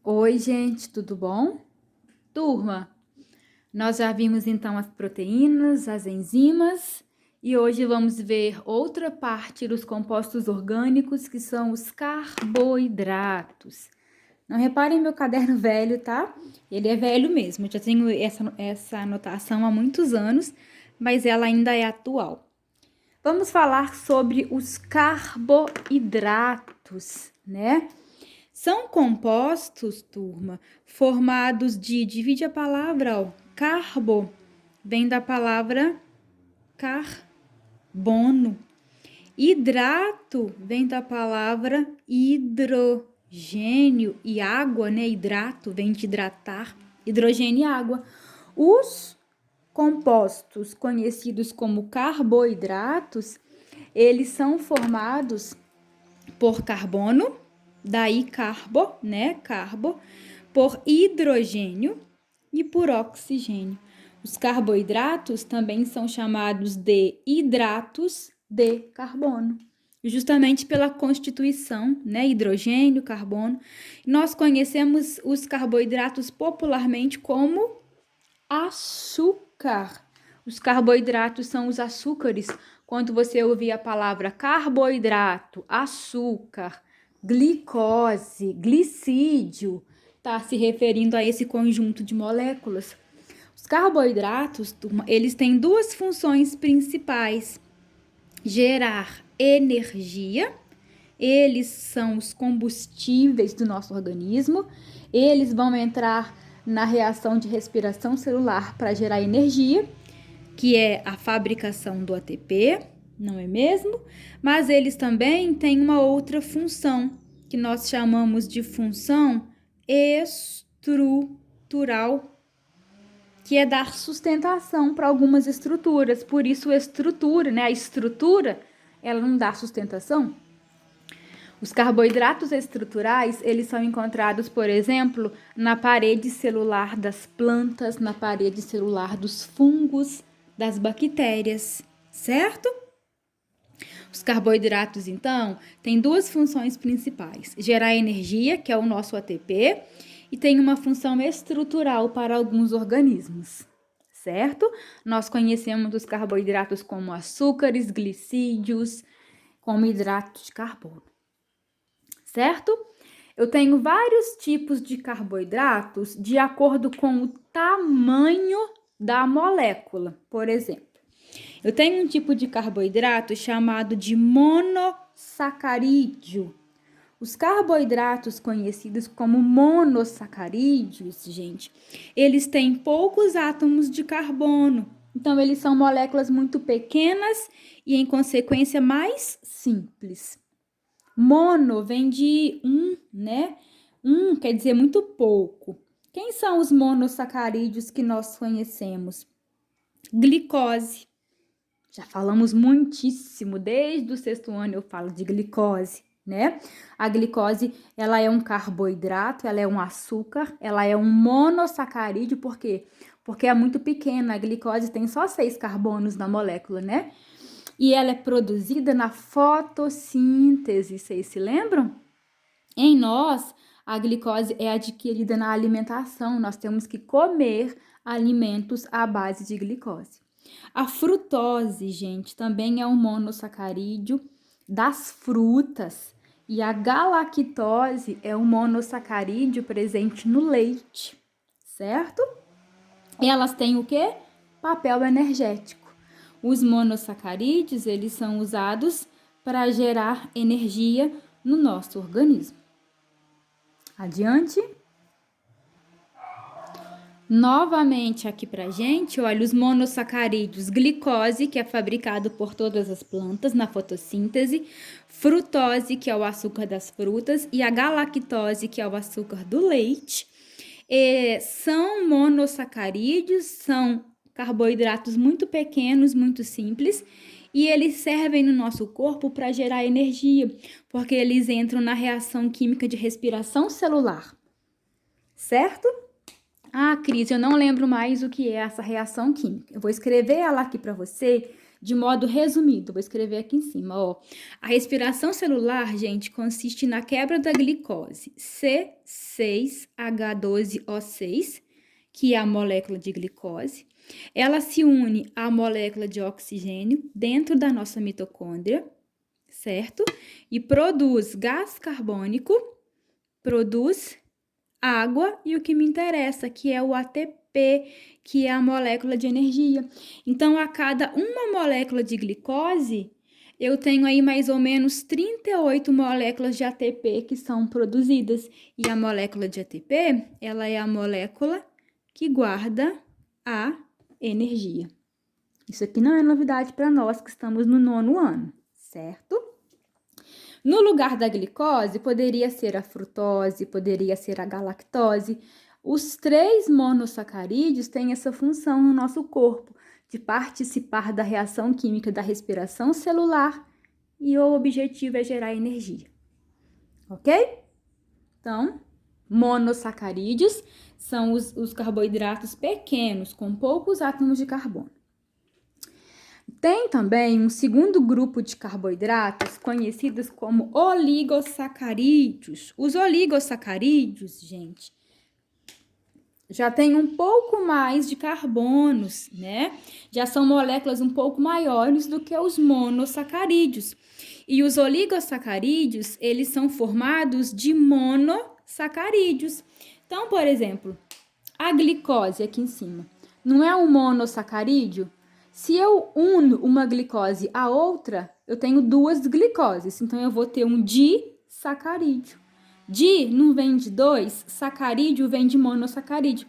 Oi, gente, tudo bom? Turma, nós já vimos então as proteínas, as enzimas e hoje vamos ver outra parte dos compostos orgânicos que são os carboidratos. Não reparem meu caderno velho, tá? Ele é velho mesmo, eu já tenho essa anotação há muitos anos, mas ela ainda é atual. Vamos falar sobre os carboidratos, né? São compostos, turma, formados de, divide a palavra, ó, carbo, vem da palavra carbono. Hidrato vem da palavra hidrogênio e água, né? Hidrato vem de hidratar, hidrogênio e água. Os compostos conhecidos como carboidratos, eles são formados por carbono, daí carbo, né? Carbo, por hidrogênio e por oxigênio. Os carboidratos também são chamados de hidratos de carbono, justamente pela constituição, né? Hidrogênio, carbono. Nós conhecemos os carboidratos popularmente como açúcar. Os carboidratos são os açúcares. Quando você ouvir a palavra carboidrato, açúcar, glicose, glicídio, está se referindo a esse conjunto de moléculas. Os carboidratos, turma, eles têm duas funções principais: gerar energia. Eles são os combustíveis do nosso organismo. Eles vão entrar na reação de respiração celular para gerar energia, que é a fabricação do ATP, não é mesmo? Mas eles também têm uma outra função, que nós chamamos de função estrutural, que é dar sustentação para algumas estruturas. Por isso, estrutura, né? A estrutura, ela não dá sustentação. Os carboidratos estruturais, eles são encontrados, por exemplo, na parede celular das plantas, na parede celular dos fungos, das bactérias, certo? Os carboidratos, então, têm duas funções principais: gerar energia, que é o nosso ATP, e tem uma função estrutural para alguns organismos, certo? Nós conhecemos os carboidratos como açúcares, glicídios, como hidratos de carbono, certo? Eu tenho vários tipos de carboidratos de acordo com o tamanho da molécula. Por exemplo, eu tenho um tipo de carboidrato chamado de monossacarídeo. Os carboidratos conhecidos como monossacarídeos, gente, eles têm poucos átomos de carbono. Então, eles são moléculas muito pequenas e, em consequência, mais simples. Mono vem de né? Quer dizer muito pouco. Quem são os monossacarídeos que nós conhecemos? Glicose. Já falamos muitíssimo, desde o sexto ano eu falo de glicose, né? A glicose, ela é um carboidrato, ela é um açúcar, ela é um monossacarídeo, por quê? Porque é muito pequena, a glicose tem só 6 carbonos na molécula, né? E ela é produzida na fotossíntese, vocês se lembram? Em nós, a glicose é adquirida na alimentação, nós temos que comer alimentos à base de glicose. A frutose, gente, também é um monossacarídeo das frutas. E a galactose é um monossacarídeo presente no leite, certo? Elas têm o quê? Papel energético. Os monossacarídeos, eles são usados para gerar energia no nosso organismo. Adiante. Novamente aqui pra gente, olha, os monossacarídeos, glicose, que é fabricado por todas as plantas na fotossíntese, frutose, que é o açúcar das frutas, e a galactose, que é o açúcar do leite. São monossacarídeos, são carboidratos muito pequenos, muito simples, e eles servem no nosso corpo para gerar energia, porque eles entram na reação química de respiração celular, certo? Ah, Cris, eu não lembro mais o que é essa reação química. Eu vou escrever ela aqui para você de modo resumido, vou escrever aqui em cima, ó. A respiração celular, gente, consiste na quebra da glicose C6H12O6, que é a molécula de glicose. Ela se une à molécula de oxigênio dentro da nossa mitocôndria, certo? E produz gás carbônico, produz água e o que me interessa, que é o ATP, que é a molécula de energia. Então, a cada uma molécula de glicose, eu tenho aí mais ou menos 38 moléculas de ATP que são produzidas. E a molécula de ATP, ela é a molécula que guarda a energia. Isso aqui não é novidade para nós que estamos no 9º ano, certo? No lugar da glicose, poderia ser a frutose, poderia ser a galactose. Os 3 monossacarídeos têm essa função no nosso corpo, de participar da reação química da respiração celular e o objetivo é gerar energia. Ok? Então, monossacarídeos são os carboidratos pequenos, com poucos átomos de carbono. Tem também um segundo grupo de carboidratos conhecidos como oligossacarídeos. Os oligossacarídeos, gente, já tem um pouco mais de carbonos, né? Já são moléculas um pouco maiores do que os monossacarídeos. E os oligossacarídeos, eles são formados de monossacarídeos. Então, por exemplo, a glicose aqui em cima, não é um monossacarídeo? Se eu uno uma glicose a outra, eu tenho 2 glicoses. Então, eu vou ter um disacarídeo. Di não vem de 2, sacarídeo vem de monossacarídeo.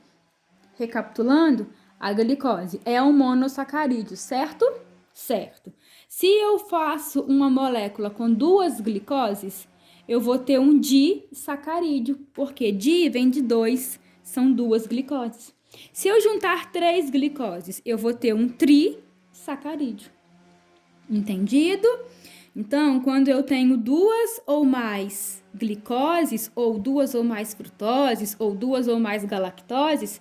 Recapitulando, a glicose é um monossacarídeo, certo? Certo. Se eu faço uma molécula com 2 glicoses, eu vou ter um disacarídeo, porque di vem de 2, são 2 glicoses. Se eu juntar 3 glicoses, eu vou ter um trissacarídeo. Entendido? Então, quando eu tenho 2 ou mais glicoses, ou 2 ou mais frutoses, ou 2 ou mais galactoses,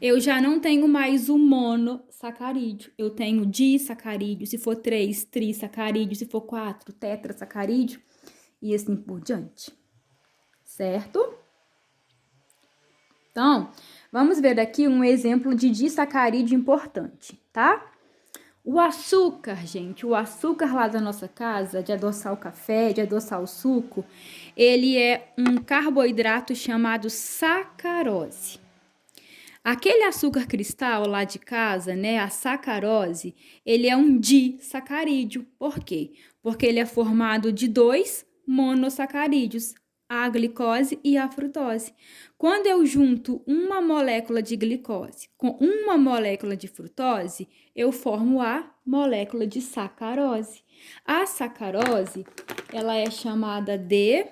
eu já não tenho mais o monossacarídeo. Eu tenho disacarídeo, se for 3, trissacarídeo, se for 4, tetrassacarídeo, e assim por diante. Certo? Então, vamos ver aqui um exemplo de disacarídeo importante, tá? O açúcar, gente, o açúcar lá da nossa casa, de adoçar o café, de adoçar o suco, ele é um carboidrato chamado sacarose. Aquele açúcar cristal lá de casa, né, a sacarose, ele é um disacarídeo. Por quê? Porque ele é formado de 2 monossacarídeos, a glicose e a frutose. Quando eu junto uma molécula de glicose com uma molécula de frutose, eu formo a molécula de sacarose. A sacarose, ela é chamada de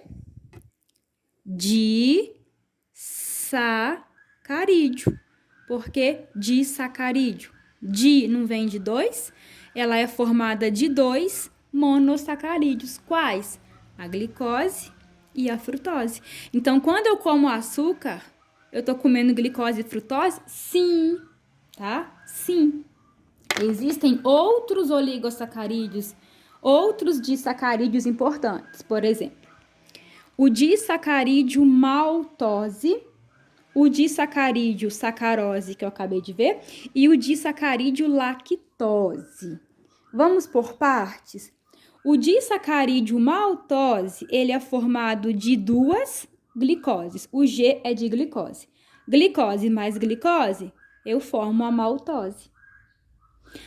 disacarídeo. Por que disacarídeo? Di não vem de 2, ela é formada de 2 monossacarídeos. Quais? A glicose e a frutose. Então, quando eu como açúcar, eu tô comendo glicose e frutose? Sim, tá? Sim. Existem outros oligossacarídeos, outros disacarídeos importantes. Por exemplo, o disacarídeo maltose, o disacarídeo sacarose, que eu acabei de ver, e o disacarídeo lactose. Vamos por partes? O disacarídeo maltose, ele é formado de 2 glicoses. O G é de glicose. Glicose mais glicose, eu formo a maltose.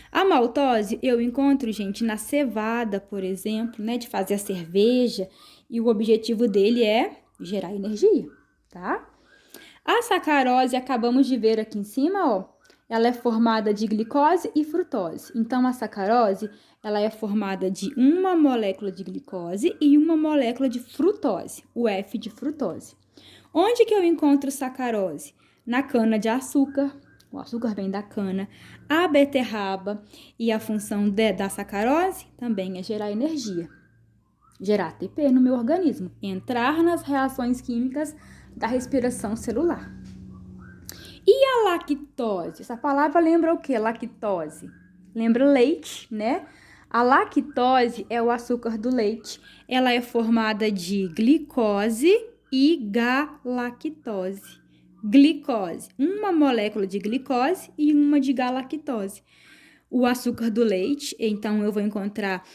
A maltose eu encontro, gente, na cevada, por exemplo, né, de fazer a cerveja, e o objetivo dele é gerar energia, tá? A sacarose, acabamos de ver aqui em cima, ó, ela é formada de glicose e frutose. Então, a sacarose, ela é formada de uma molécula de glicose e uma molécula de frutose, o F de frutose. Onde que eu encontro sacarose? Na cana de açúcar, o açúcar vem da cana, a beterraba, e a função da sacarose também é gerar energia, gerar ATP no meu organismo, entrar nas reações químicas da respiração celular. E a lactose? Essa palavra lembra o que? Lactose. lembra leite, né? A lactose é o açúcar do leite. Ela é formada de glicose e galactose. Glicose, uma molécula de glicose e uma de galactose. O açúcar do leite, então eu vou encontrar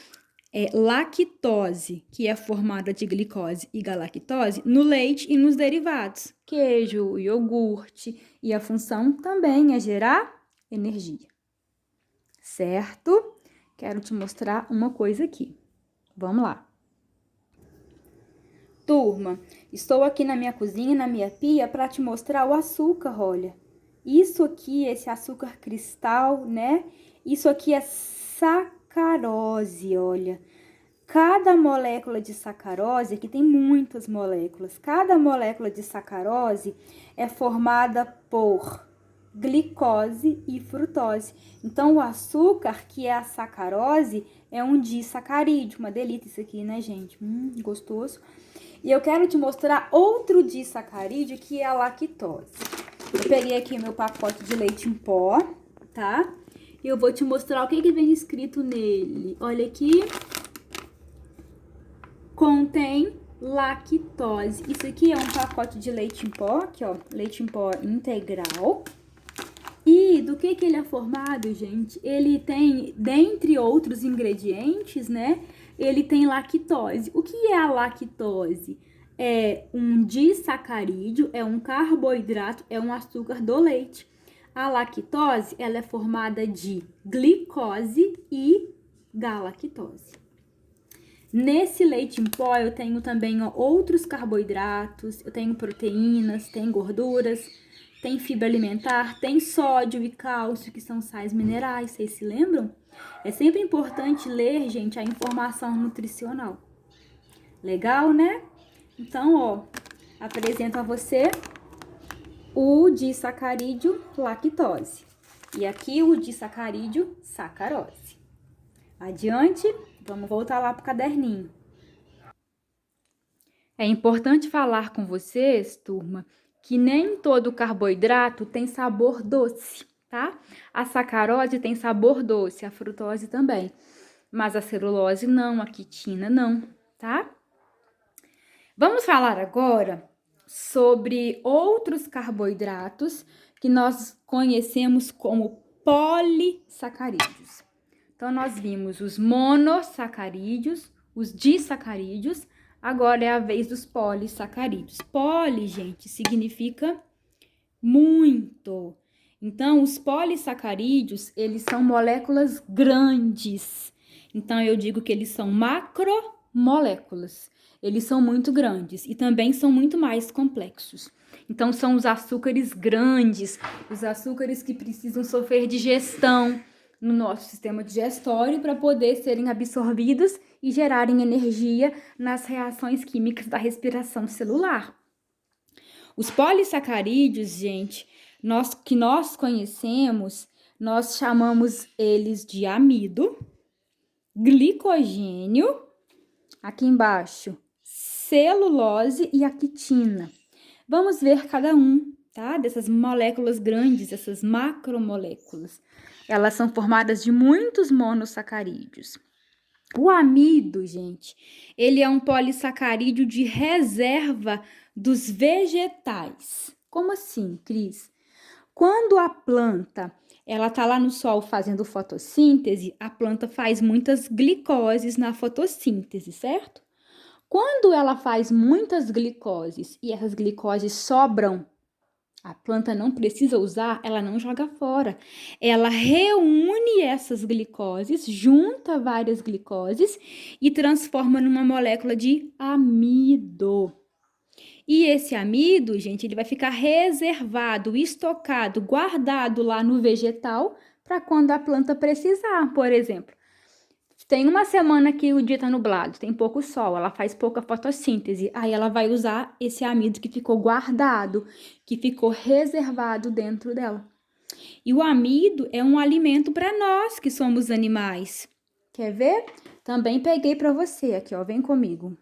lactose, que é formada de glicose e galactose, no leite e nos derivados, queijo, iogurte, e a função também é gerar energia, certo? Quero te mostrar uma coisa aqui. Vamos lá. Turma, estou aqui na minha cozinha, na minha pia, para te mostrar o açúcar, olha. Isso aqui, esse açúcar cristal, né? Isso aqui é sacarose, olha. Cada molécula de sacarose, aqui tem muitas moléculas, cada molécula de sacarose é formada por glicose e frutose. Então, o açúcar, que é a sacarose, é um disacarídeo, uma delícia isso aqui, né, gente? Gostoso. E eu quero te mostrar outro disacarídeo, que é a lactose. Eu peguei aqui meu pacote de leite em pó, tá? E eu vou te mostrar o que vem escrito nele. Olha aqui. Contém lactose. Isso aqui é um pacote de leite em pó, aqui ó, leite em pó integral. E do que ele é formado, gente? Ele tem, dentre outros ingredientes, né? Ele tem lactose. O que é a lactose? É um disacarídeo, é um carboidrato, é um açúcar do leite. A lactose, ela é formada de glicose e galactose. Nesse leite em pó eu tenho também outros carboidratos, eu tenho proteínas, tem gorduras, tem fibra alimentar, tem sódio e cálcio, que são sais minerais, vocês se lembram? É sempre importante ler, gente, a informação nutricional. Legal, né? Então, ó, apresento a você o disacarídeo lactose. E aqui o disacarídeo sacarose. Adiante, vamos voltar lá pro caderninho. É importante falar com vocês, turma, que nem todo carboidrato tem sabor doce, tá? A sacarose tem sabor doce, a frutose também. Mas a celulose não, a quitina não, tá? Vamos falar agora sobre outros carboidratos que nós conhecemos como polissacarídeos. Então, nós vimos os monossacarídeos, os disacarídeos, agora é a vez dos polissacarídeos. Poli, gente, significa muito. Então, os polissacarídeos, eles são moléculas grandes. Então, eu digo que eles são macromoléculas. Eles são muito grandes e também são muito mais complexos. Então, são os açúcares grandes, os açúcares que precisam sofrer digestão no nosso sistema digestório para poder serem absorvidos e gerarem energia nas reações químicas da respiração celular. Os polissacarídeos, gente, que nós conhecemos, nós chamamos eles de amido, glicogênio, aqui embaixo, celulose e a quitina. Vamos ver cada um, tá? Dessas moléculas grandes, essas macromoléculas. Elas são formadas de muitos monossacarídeos. O amido, gente, ele é um polissacarídeo de reserva dos vegetais. Como assim, Cris? Quando a planta, ela tá lá no sol fazendo fotossíntese, a planta faz muitas glicoses na fotossíntese, certo? Quando ela faz muitas glicoses e essas glicoses sobram, a planta não precisa usar, ela não joga fora. Ela reúne essas glicoses, junta várias glicoses e transforma numa molécula de amido. E esse amido, gente, ele vai ficar reservado, estocado, guardado lá no vegetal para quando a planta precisar, por exemplo. Tem uma semana que o dia tá nublado, tem pouco sol, ela faz pouca fotossíntese, aí ela vai usar esse amido que ficou guardado, que ficou reservado dentro dela. E o amido é um alimento para nós que somos animais. Quer ver? Também peguei para você aqui, ó, vem comigo.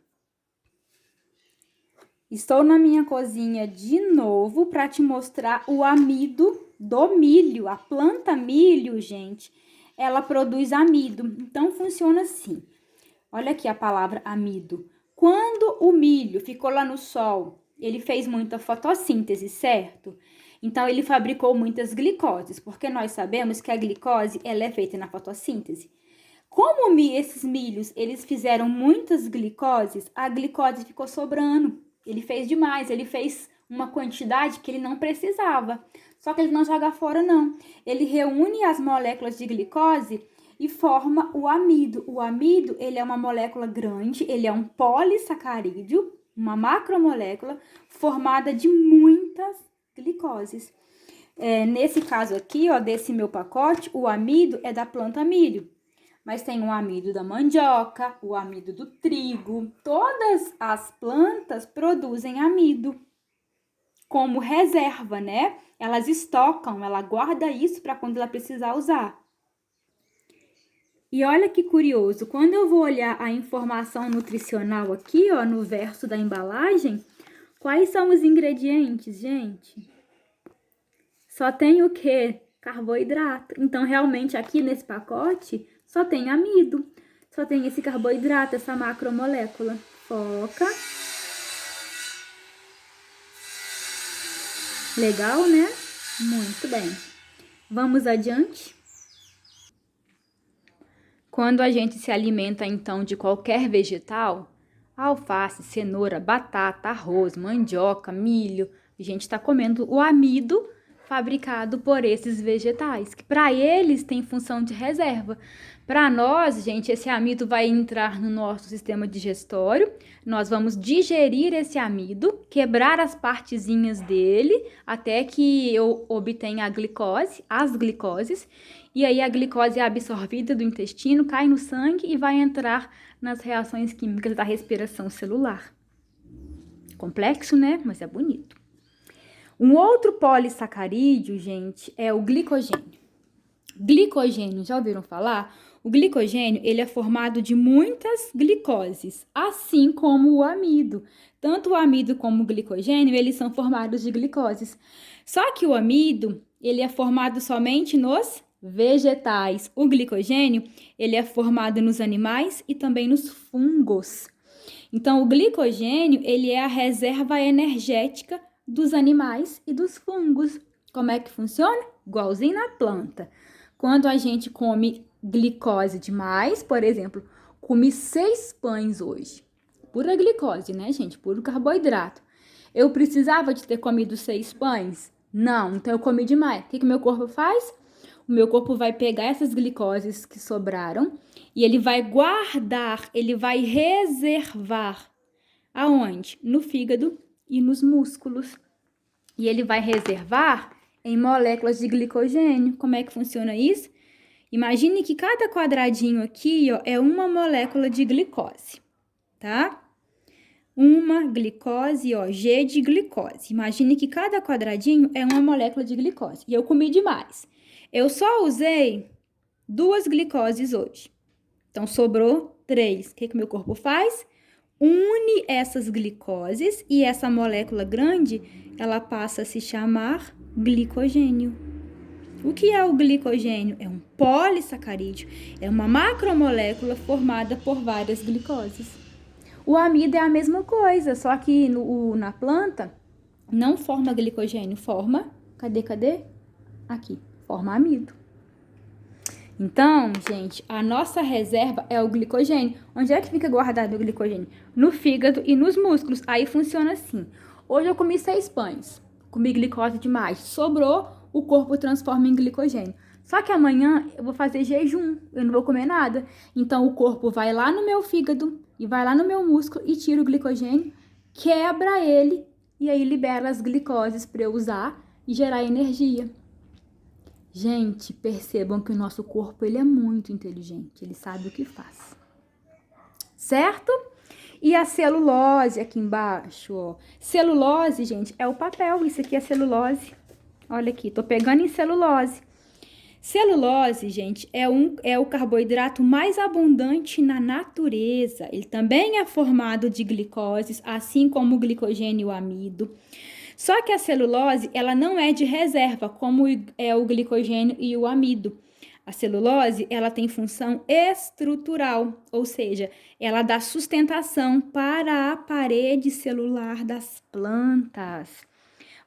Estou na minha cozinha de novo para te mostrar o amido do milho. A planta milho, gente, ela produz amido. Então, funciona assim. Olha aqui a palavra amido. Quando o milho ficou lá no sol, ele fez muita fotossíntese, certo? Então, ele fabricou muitas glicoses, porque nós sabemos que a glicose ela é feita na fotossíntese. Como esses milhos, eles fizeram muitas glicoses, a glicose ficou sobrando. Ele fez demais, ele fez uma quantidade que ele não precisava. Só que ele não joga fora, não. Ele reúne as moléculas de glicose e forma o amido. O amido, ele é uma molécula grande, ele é um polissacarídeo, uma macromolécula formada de muitas glicoses. Nesse caso aqui, ó, desse meu pacote, o amido é da planta milho. Mas tem o amido da mandioca, o amido do trigo. Todas as plantas produzem amido como reserva, né? Elas estocam, ela guarda isso para quando ela precisar usar. E olha que curioso, quando eu vou olhar a informação nutricional aqui, ó, no verso da embalagem, quais são os ingredientes, gente? Só tem o quê? Carboidrato. Então, realmente, aqui nesse pacote, só tem amido. Só tem esse carboidrato, essa macromolécula. Foca. Legal, né? Muito bem. Vamos adiante. Quando a gente se alimenta, então, de qualquer vegetal, alface, cenoura, batata, arroz, mandioca, milho, a gente está comendo o amido fabricado por esses vegetais, que para eles tem função de reserva. Para nós, gente, esse amido vai entrar no nosso sistema digestório, nós vamos digerir esse amido, quebrar as partezinhas dele, até que eu obtenha a glicose, as glicoses, e aí a glicose é absorvida do intestino, cai no sangue e vai entrar nas reações químicas da respiração celular. Complexo, né? Mas é bonito. Um outro polissacarídeo, gente, é o glicogênio. Glicogênio, já ouviram falar? O glicogênio, ele é formado de muitas glicoses, assim como o amido. Tanto o amido como o glicogênio, eles são formados de glicoses. Só que o amido, ele é formado somente nos vegetais. O glicogênio, ele é formado nos animais e também nos fungos. Então, o glicogênio, ele é a reserva energética dos animais e dos fungos. Como é que funciona? Igualzinho na planta. Quando a gente come glicose demais, por exemplo, comi 6 pães hoje. Pura glicose, né, gente? Puro carboidrato. Eu precisava de ter comido 6 pães? Não, então eu comi demais. O que o meu corpo faz? O meu corpo vai pegar essas glicoses que sobraram e ele vai guardar, ele vai reservar. Aonde? No fígado e nos músculos. E ele vai reservar em moléculas de glicogênio. Como é que funciona isso? Imagine que cada quadradinho aqui, ó, é uma molécula de glicose, tá? Uma glicose, ó, G de glicose. Imagine que cada quadradinho é uma molécula de glicose. E eu comi demais. Eu só usei 2 glicoses hoje. Então, sobrou 3. O que meu corpo faz? Une essas glicoses e essa molécula grande, ela passa a se chamar glicogênio. O que é o glicogênio? É um polissacarídeo, é uma macromolécula formada por várias glicoses. O amido é a mesma coisa, só que na planta não forma glicogênio, forma, cadê? Aqui, forma amido. Então, gente, a nossa reserva é o glicogênio. Onde é que fica guardado o glicogênio? No fígado e nos músculos. Aí funciona assim. Hoje eu comi 6 pães, comi glicose demais, sobrou, o corpo transforma em glicogênio. Só que amanhã eu vou fazer jejum, eu não vou comer nada. Então o corpo vai lá no meu fígado e vai lá no meu músculo e tira o glicogênio, quebra ele e aí libera as glicoses para eu usar e gerar energia. Gente, percebam que o nosso corpo ele é muito inteligente, ele sabe o que faz. Certo? E a celulose aqui embaixo, ó. Celulose, gente, é o papel, isso aqui é celulose. Olha aqui, tô pegando em celulose. Celulose, gente, é o carboidrato mais abundante na natureza. Ele também é formado de glicoses, assim como o glicogênio e o amido. Só que a celulose, ela não é de reserva, como é o glicogênio e o amido. A celulose, ela tem função estrutural, ou seja, ela dá sustentação para a parede celular das plantas.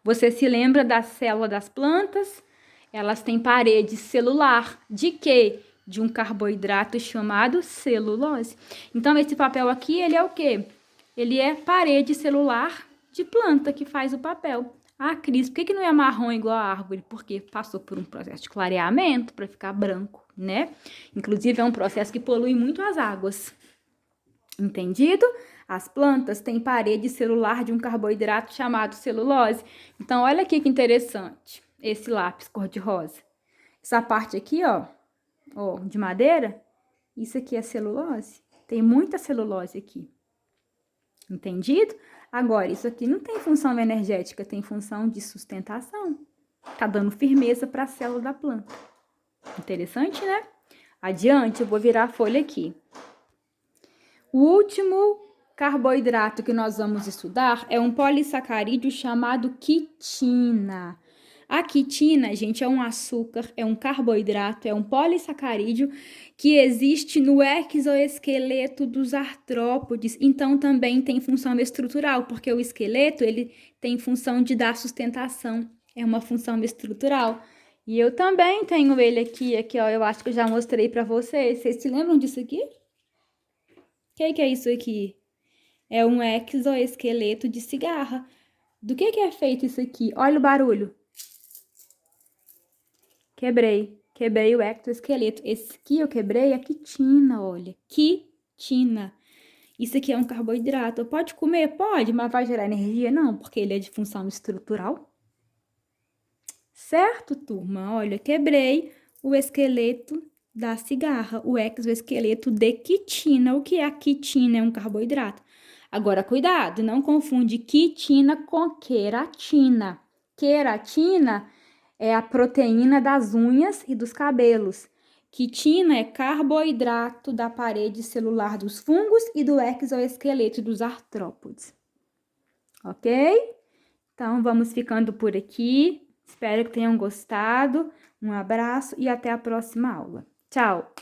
Você se lembra da célula das plantas? Elas têm parede celular. De quê? De um carboidrato chamado celulose. Então, esse papel aqui, ele é o quê? Ele é parede celular de planta que faz o papel. Ah, Cris, por que não é marrom igual a árvore? Porque passou por um processo de clareamento para ficar branco, né? Inclusive, é um processo que polui muito as águas. Entendido? As plantas têm parede celular de um carboidrato chamado celulose. Então, olha aqui que interessante, esse lápis cor-de-rosa. Essa parte aqui, ó, de madeira, isso aqui é celulose. Tem muita celulose aqui. Entendido? Agora, isso aqui não tem função energética, tem função de sustentação. Tá dando firmeza para a célula da planta. Interessante, né? Adiante, eu vou virar a folha aqui. O último carboidrato que nós vamos estudar é um polissacarídeo chamado quitina. A quitina, gente, é um açúcar, é um carboidrato, é um polissacarídeo que existe no exoesqueleto dos artrópodes. Então, também tem função estrutural, porque o esqueleto, ele tem função de dar sustentação. É uma função estrutural. E eu também tenho ele aqui, ó, eu acho que eu já mostrei para vocês. Vocês se lembram disso aqui? O que é isso aqui? É um exoesqueleto de cigarra. Do que é feito isso aqui? Olha o barulho. Quebrei o exoesqueleto. Esse aqui eu quebrei a quitina, olha. Quitina. Isso aqui é um carboidrato. Pode comer? Pode, mas vai gerar energia? Não, porque ele é de função estrutural. Certo, turma? Olha, quebrei o esqueleto da cigarra, o exoesqueleto de quitina. O que é a quitina? É um carboidrato. Agora, cuidado, não confunde quitina com queratina. Queratina é a proteína das unhas e dos cabelos. Quitina é carboidrato da parede celular dos fungos e do exoesqueleto dos artrópodes. Ok? Então, vamos ficando por aqui. Espero que tenham gostado. Um abraço e até a próxima aula. Tchau!